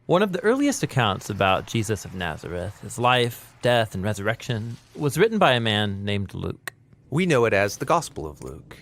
One of the earliest accounts about Jesus of Nazareth, his life, death, and resurrection, was written by a man named Luke. We know it as the Gospel of Luke,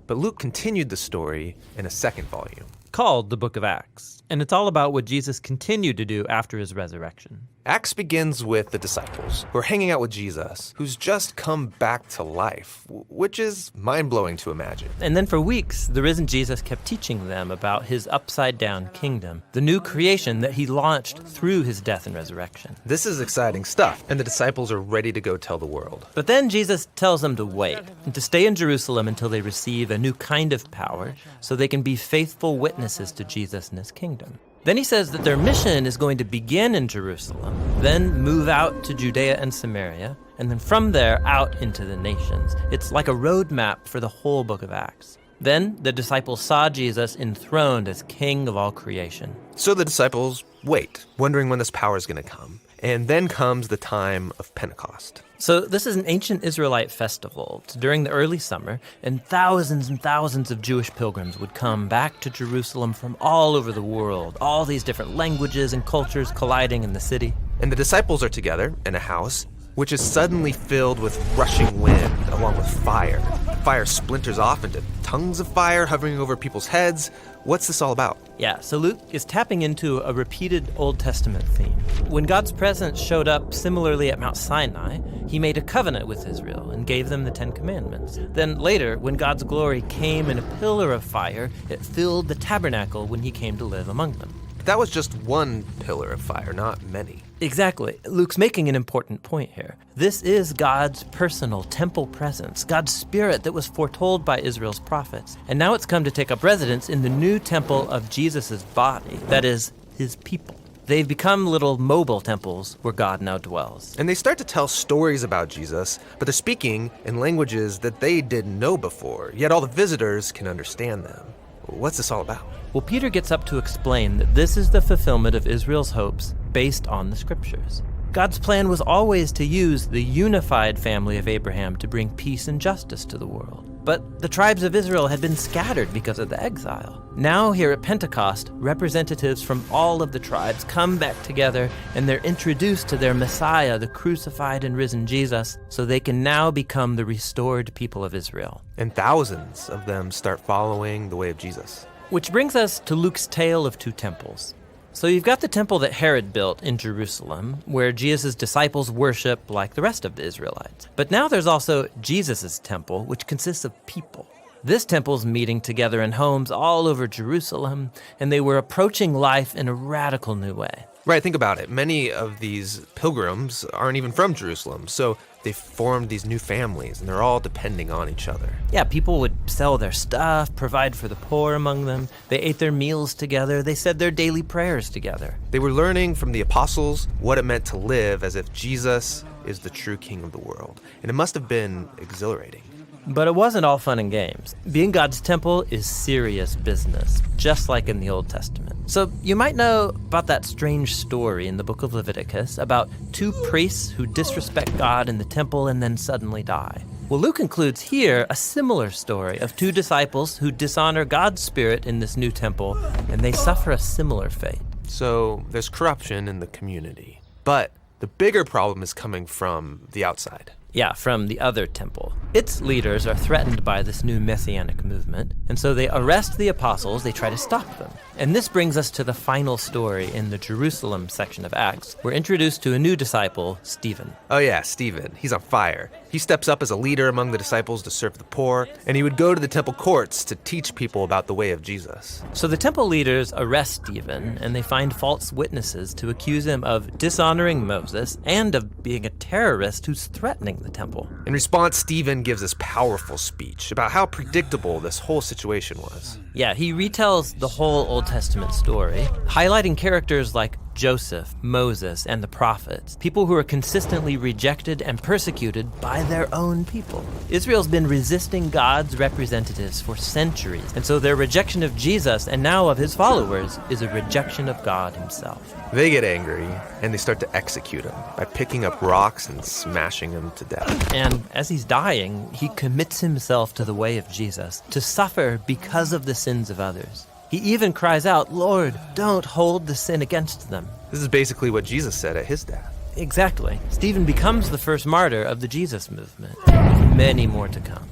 but Luke continued the story in a second volume, Called the Book of Acts, and it's all about what Jesus continued to do after his resurrection. Acts begins with the disciples who are hanging out with Jesus, who's just come back to life, which is mind-blowing to imagine. And then for weeks, the risen Jesus kept teaching them about his upside-down kingdom, the new creation that he launched through his death and resurrection. This is exciting stuff, and the disciples are ready to go tell the world. But then Jesus tells them to wait and to stay in Jerusalem until they receive a new kind of power so they can be faithful witnesses to Jesus and his kingdom. Then he says that their mission is going to begin in Jerusalem, then move out to Judea and Samaria, and then from there out into the nations. It's like a roadmap for the whole book of Acts. Then the disciples saw Jesus enthroned as King of all creation. So the disciples wait, wondering when this power is going to come. And then comes the time of Pentecost. So this is an ancient Israelite festival. It's during the early summer, and thousands of Jewish pilgrims would come back to Jerusalem from all over the world, all these different languages and cultures colliding in the city. And the disciples are together in a house, which is suddenly filled with rushing wind along with fire. Fire splinters off into tongues of fire hovering over people's heads. What's this all about? Yeah, so Luke is tapping into a repeated Old Testament theme. When God's presence showed up similarly at Mount Sinai, he made a covenant with Israel and gave them the Ten Commandments. Then later, when God's glory came in a pillar of fire, it filled the tabernacle when he came to live among them. That was just one pillar of fire, not many. Exactly. Luke's making an important point here. This is God's personal temple presence, God's spirit that was foretold by Israel's prophets. And now it's come to take up residence in the new temple of Jesus' body, that is, his people. They've become little mobile temples where God now dwells. And they start to tell stories about Jesus, but they're speaking in languages that they didn't know before, yet all the visitors can understand them. What's this all about? Well, Peter gets up to explain that this is the fulfillment of Israel's hopes based on the scriptures. God's plan was always to use the unified family of Abraham to bring peace and justice to the world. But the tribes of Israel had been scattered because of the exile. Now here at Pentecost, representatives from all of the tribes come back together and they're introduced to their Messiah, the crucified and risen Jesus, so they can now become the restored people of Israel. And thousands of them start following the way of Jesus. Which brings us to Luke's tale of two temples. So you've got the temple that Herod built in Jerusalem, where Jesus' disciples worship like the rest of the Israelites. But now there's also Jesus' temple, which consists of people. This temple's meeting together in homes all over Jerusalem, and they were approaching life in a radical new way. Right, think about it. Many of these pilgrims aren't even from Jerusalem, so they formed these new families, and they're all depending on each other. Yeah, people would sell their stuff, provide for the poor among them. They ate their meals together. They said their daily prayers together. They were learning from the apostles what it meant to live as if Jesus is the true king of the world. And it must have been exhilarating. But it wasn't all fun and games. Being God's temple is serious business, just like in the Old Testament. So you might know about that strange story in the book of Leviticus about two priests who disrespect God in the temple and then suddenly die. Well, Luke includes here a similar story of two disciples who dishonor God's spirit in this new temple, and they suffer a similar fate. So there's corruption in the community. But the bigger problem is coming from the outside. Yeah, from the other temple. Its leaders are threatened by this new messianic movement, and so they arrest the apostles, they try to stop them. And this brings us to the final story in the Jerusalem section of Acts. We're introduced to a new disciple, Stephen. Oh yeah, Stephen. He's on fire. He steps up as a leader among the disciples to serve the poor, and he would go to the temple courts to teach people about the way of Jesus. So the temple leaders arrest Stephen, and they find false witnesses to accuse him of dishonoring Moses and of being a terrorist who's threatening the temple. In response, Stephen gives this powerful speech about how predictable this whole situation was. Yeah, he retells the whole Old Testament story, highlighting characters like Joseph, Moses, and the prophets, people who are consistently rejected and persecuted by their own people. Israel's been resisting God's representatives for centuries, and so their rejection of Jesus and now of his followers is a rejection of God himself. They get angry, and they start to execute him by picking up rocks and smashing him to death. And as he's dying, he commits himself to the way of Jesus, to suffer because of the sins of others. He even cries out, "Lord, don't hold the sin against them." This is basically what Jesus said at his death. Exactly. Stephen becomes the first martyr of the Jesus movement, with many more to come.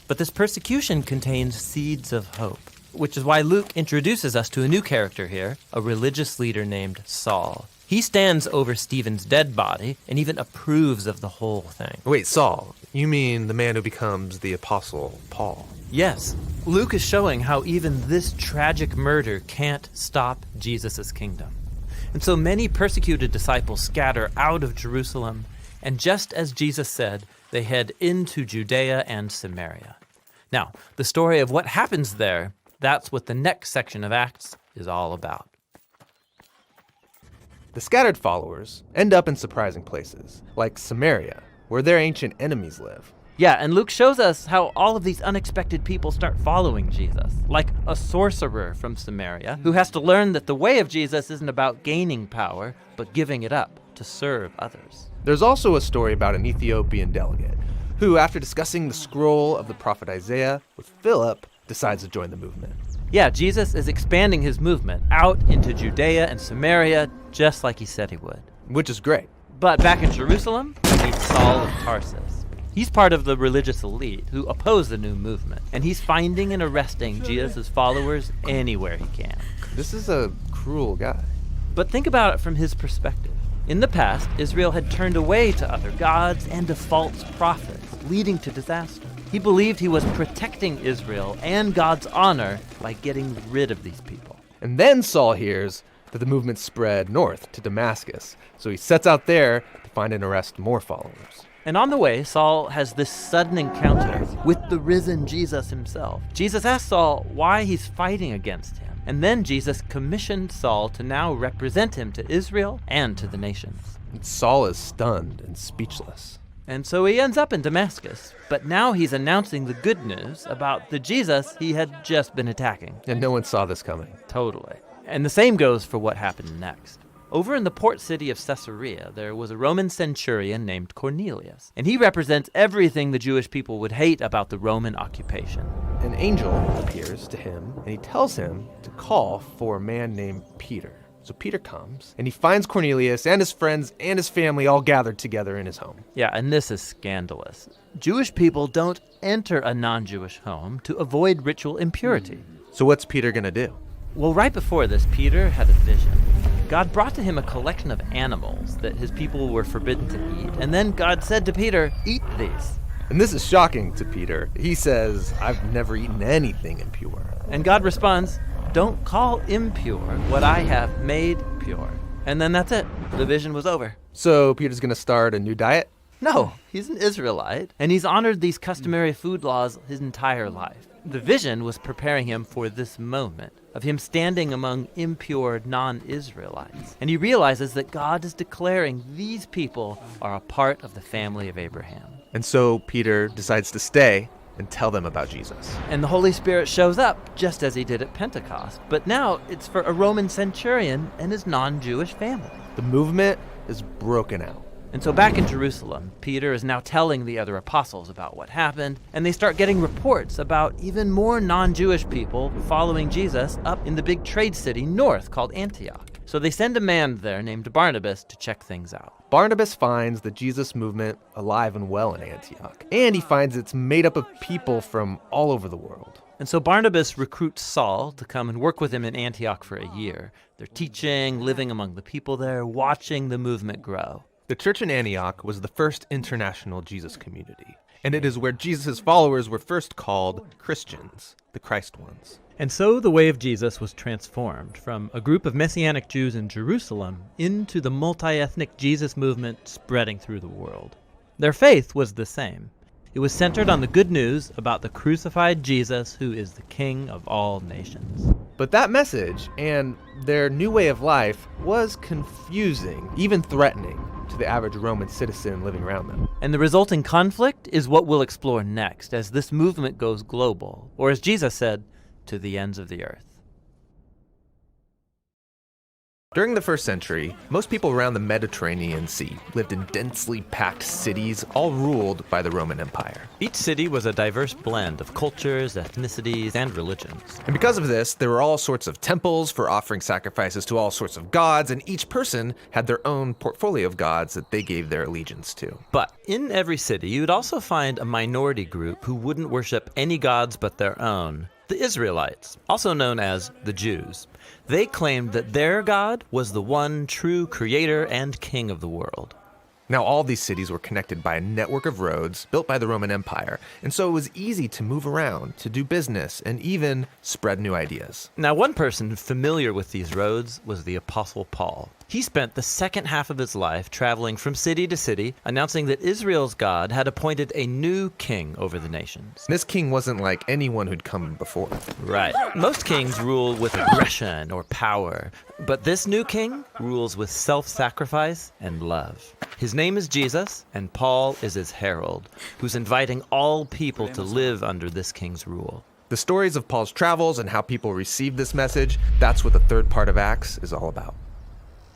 But this persecution contains seeds of hope, which is why Luke introduces us to a new character here, a religious leader named Saul. He stands over Stephen's dead body and even approves of the whole thing. Wait, Saul, you mean the man who becomes the Apostle Paul? Yes, Luke is showing how even this tragic murder can't stop Jesus' kingdom. And so many persecuted disciples scatter out of Jerusalem, and just as Jesus said, they head into Judea and Samaria. Now, the story of what happens there, that's what the next section of Acts is all about. The scattered followers end up in surprising places, like Samaria, where their ancient enemies live. Yeah, and Luke shows us how all of these unexpected people start following Jesus, like a sorcerer from Samaria who has to learn that the way of Jesus isn't about gaining power, but giving it up to serve others. There's also a story about an Ethiopian delegate who, after discussing the scroll of the prophet Isaiah with Philip, decides to join the movement. Yeah, Jesus is expanding his movement out into Judea and Samaria, just like he said he would. Which is great. But back in Jerusalem, we meet Saul of Tarsus. He's part of the religious elite who oppose the new movement, and he's finding and arresting Jesus' followers anywhere he can. This is a cruel guy. But think about it from his perspective. In the past, Israel had turned away to other gods and to false prophets, leading to disaster. He believed he was protecting Israel and God's honor by getting rid of these people. And then Saul hears that the movement spread north to Damascus, so he sets out there to find and arrest more followers. And on the way, Saul has this sudden encounter with the risen Jesus himself. Jesus asks Saul why he's fighting against him. And then Jesus commissioned Saul to now represent him to Israel and to the nations. And Saul is stunned and speechless. And so he ends up in Damascus. But now he's announcing the good news about the Jesus he had just been attacking. And no one saw this coming. Totally. And the same goes for what happened next. Over in the port city of Caesarea, there was a Roman centurion named Cornelius, and he represents everything the Jewish people would hate about the Roman occupation. An angel appears to him, and he tells him to call for a man named Peter. So Peter comes, and he finds Cornelius and his friends and his family all gathered together in his home. Yeah, and this is scandalous. Jewish people don't enter a non-Jewish home to avoid ritual impurity. So what's Peter gonna do? Well, right before this, Peter had a vision. God brought to him a collection of animals that his people were forbidden to eat. And then God said to Peter, "Eat these." And this is shocking to Peter. He says, "I've never eaten anything impure." And God responds, "Don't call impure what I have made pure." And then that's it. The vision was over. So Peter's gonna start a new diet? No, he's an Israelite, and he's honored these customary food laws his entire life. The vision was preparing him for this moment of him standing among impure non-Israelites. And he realizes that God is declaring these people are a part of the family of Abraham. And so Peter decides to stay and tell them about Jesus. And the Holy Spirit shows up just as he did at Pentecost. But now it's for a Roman centurion and his non-Jewish family. The movement is broken out. And so back in Jerusalem, Peter is now telling the other apostles about what happened, and they start getting reports about even more non-Jewish people following Jesus up in the big trade city north called Antioch. So they send a man there named Barnabas to check things out. Barnabas finds the Jesus movement alive and well in Antioch, and he finds it's made up of people from all over the world. And so Barnabas recruits Saul to come and work with him in Antioch for a year. They're teaching, living among the people there, watching the movement grow. The church in Antioch was the first international Jesus community, and it is where Jesus' followers were first called Christians, the Christ ones. And so the way of Jesus was transformed from a group of Messianic Jews in Jerusalem into the multi-ethnic Jesus movement spreading through the world. Their faith was the same. It was centered on the good news about the crucified Jesus, who is the King of all nations. But that message and their new way of life was confusing, even threatening, to the average Roman citizen living around them. And the resulting conflict is what we'll explore next as this movement goes global, or as Jesus said, to the ends of the earth. During the first century, most people around the Mediterranean Sea lived in densely packed cities, all ruled by the Roman Empire. Each city was a diverse blend of cultures, ethnicities, and religions. And because of this, there were all sorts of temples for offering sacrifices to all sorts of gods, and each person had their own portfolio of gods that they gave their allegiance to. But in every city, you'd also find a minority group who wouldn't worship any gods but their own. The Israelites, also known as the Jews. They claimed that their God was the one true creator and king of the world. Now, all these cities were connected by a network of roads built by the Roman Empire, and so it was easy to move around, to do business, and even spread new ideas. Now, one person familiar with these roads was the Apostle Paul. He spent the second half of his life traveling from city to city, announcing that Israel's God had appointed a new king over the nations. This king wasn't like anyone who'd come before. Right. Most kings rule with aggression or power, but this new king rules with self-sacrifice and love. His name is Jesus, and Paul is his herald, who's inviting all people to live under this king's rule. The stories of Paul's travels and how people received this message, that's what the third part of Acts is all about.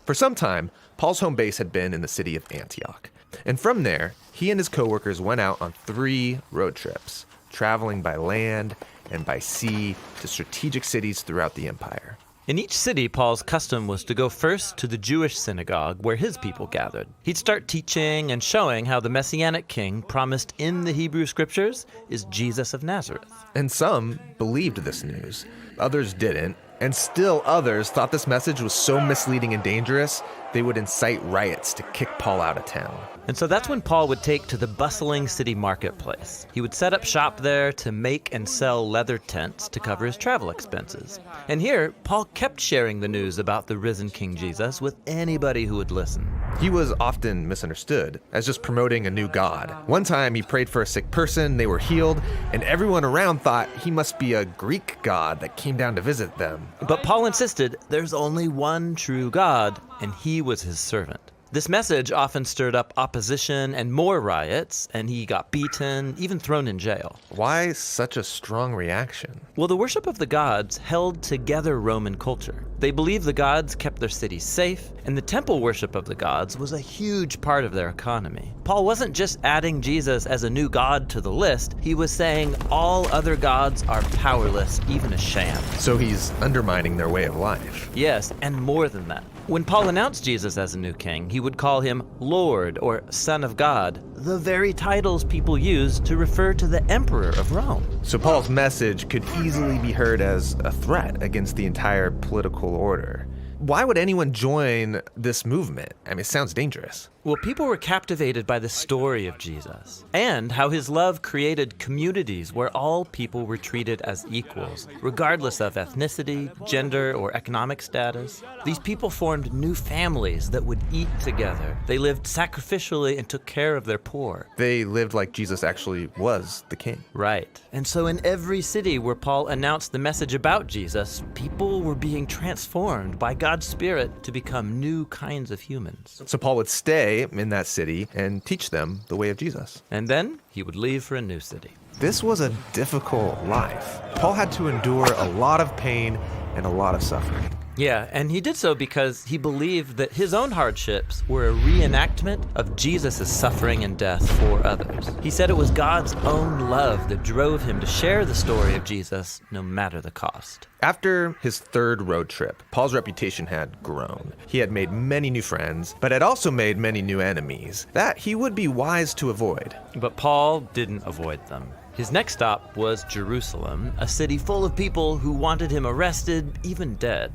For some time, Paul's home base had been in the city of Antioch. And from there, he and his co-workers went out on 3 road trips, traveling by land and by sea to strategic cities throughout the empire. In each city, Paul's custom was to go first to the Jewish synagogue where his people gathered. He'd start teaching and showing how the Messianic king promised in the Hebrew scriptures is Jesus of Nazareth. And some believed this news, others didn't, and still others thought this message was so misleading and dangerous, they would incite riots to kick Paul out of town. And so that's when Paul would take to the bustling city marketplace. He would set up shop there to make and sell leather tents to cover his travel expenses. And here, Paul kept sharing the news about the risen King Jesus with anybody who would listen. He was often misunderstood as just promoting a new god. One time he prayed for a sick person, they were healed, and everyone around thought he must be a Greek god that came down to visit them. But Paul insisted there's only one true God, and he was his servant. This message often stirred up opposition and more riots, and he got beaten, even thrown in jail. Why such a strong reaction? Well, the worship of the gods held together Roman culture. They believed the gods kept their cities safe, and the temple worship of the gods was a huge part of their economy. Paul wasn't just adding Jesus as a new god to the list, he was saying all other gods are powerless, even a sham. So he's undermining their way of life. Yes, and more than that. When Paul announced Jesus as a new king, he would call him Lord or Son of God, the very titles people used to refer to the Emperor of Rome. So Paul's message could easily be heard as a threat against the entire political order. Why would anyone join this movement? I mean, it sounds dangerous. Well, people were captivated by the story of Jesus and how his love created communities where all people were treated as equals, regardless of ethnicity, gender, or economic status. These people formed new families that would eat together. They lived sacrificially and took care of their poor. They lived like Jesus actually was the king. Right. And so in every city where Paul announced the message about Jesus, people were being transformed by God's Spirit to become new kinds of humans. So Paul would stay in that city and teach them the way of Jesus. And then he would leave for a new city. This was a difficult life. Paul had to endure a lot of pain and a lot of suffering. Yeah, and he did so because he believed that his own hardships were a reenactment of Jesus' suffering and death for others. He said it was God's own love that drove him to share the story of Jesus, no matter the cost. After his third road trip, Paul's reputation had grown. He had made many new friends, but had also made many new enemies that he would be wise to avoid. But Paul didn't avoid them. His next stop was Jerusalem, a city full of people who wanted him arrested, even dead.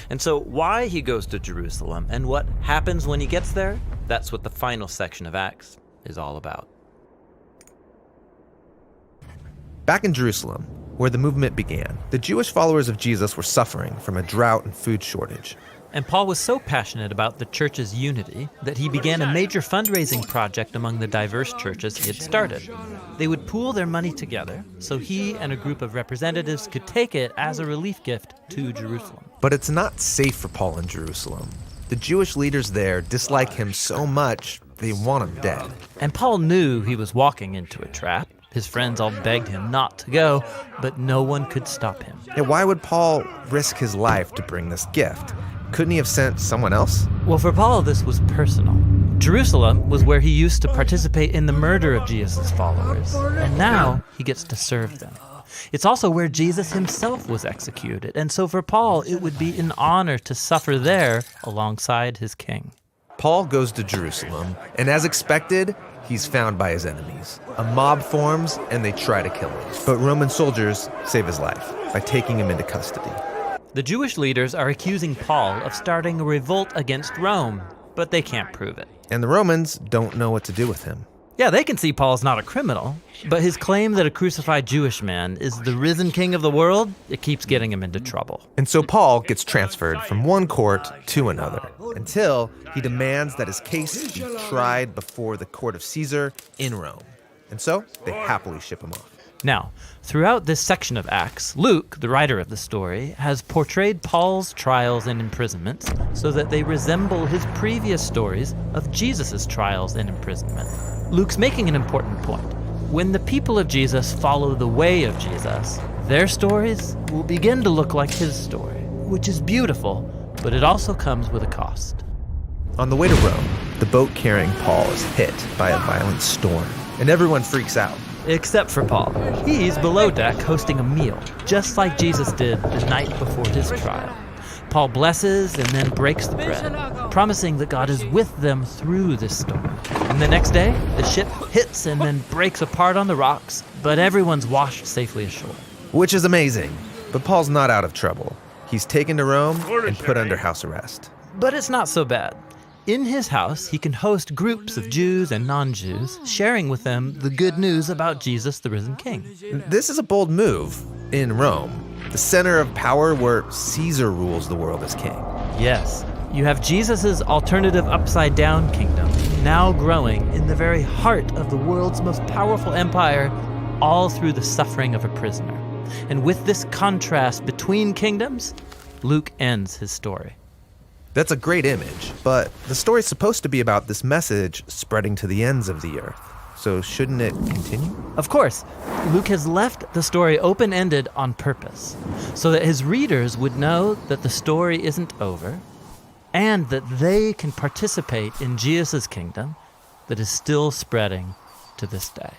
And so why he goes to Jerusalem and what happens when he gets there, that's what the final section of Acts is all about. Back in Jerusalem, where the movement began, the Jewish followers of Jesus were suffering from a drought and food shortage. And Paul was so passionate about the church's unity that he began a major fundraising project among the diverse churches he had started. They would pool their money together so he and a group of representatives could take it as a relief gift to Jerusalem. But it's not safe for Paul in Jerusalem. The Jewish leaders there dislike him so much, they want him dead. And Paul knew he was walking into a trap. His friends all begged him not to go, but no one could stop him. Why would Paul risk his life to bring this gift? Couldn't he have sent someone else? Well, for Paul, this was personal. Jerusalem was where he used to participate in the murder of Jesus' followers, and now he gets to serve them. It's also where Jesus himself was executed, and so for Paul, it would be an honor to suffer there alongside his king. Paul goes to Jerusalem, and as expected, he's found by his enemies. A mob forms, and they try to kill him. But Roman soldiers save his life by taking him into custody. The Jewish leaders are accusing Paul of starting a revolt against Rome, but they can't prove it. And the Romans don't know what to do with him. Yeah, they can see Paul's not a criminal, but his claim that a crucified Jewish man is the risen king of the world, it keeps getting him into trouble. And so Paul gets transferred from one court to another until he demands that his case be tried before the court of Caesar in Rome. And so they happily ship him off. Now, throughout this section of Acts, Luke, the writer of the story, has portrayed Paul's trials and imprisonments so that they resemble his previous stories of Jesus' trials and imprisonment. Luke's making an important point. When the people of Jesus follow the way of Jesus, their stories will begin to look like his story, which is beautiful, but it also comes with a cost. On the way to Rome, the boat carrying Paul is hit by a violent storm, and everyone freaks out. Except for Paul. He's below deck hosting a meal, just like Jesus did the night before his trial. Paul blesses and then breaks the bread, promising that God is with them through this storm. And the next day, the ship hits and then breaks apart on the rocks, but everyone's washed safely ashore. Which is amazing, but Paul's not out of trouble. He's taken to Rome and put under house arrest. But it's not so bad. In his house, he can host groups of Jews and non-Jews, sharing with them the good news about Jesus, the risen king. This is a bold move in Rome, the center of power where Caesar rules the world as king. Yes, you have Jesus' alternative upside-down kingdom, now growing in the very heart of the world's most powerful empire, all through the suffering of a prisoner. And with this contrast between kingdoms, Luke ends his story. That's a great image, but the story's supposed to be about this message spreading to the ends of the earth. So shouldn't it continue? Of course, Luke has left the story open-ended on purpose, so that his readers would know that the story isn't over, and that they can participate in Jesus' kingdom that is still spreading to this day.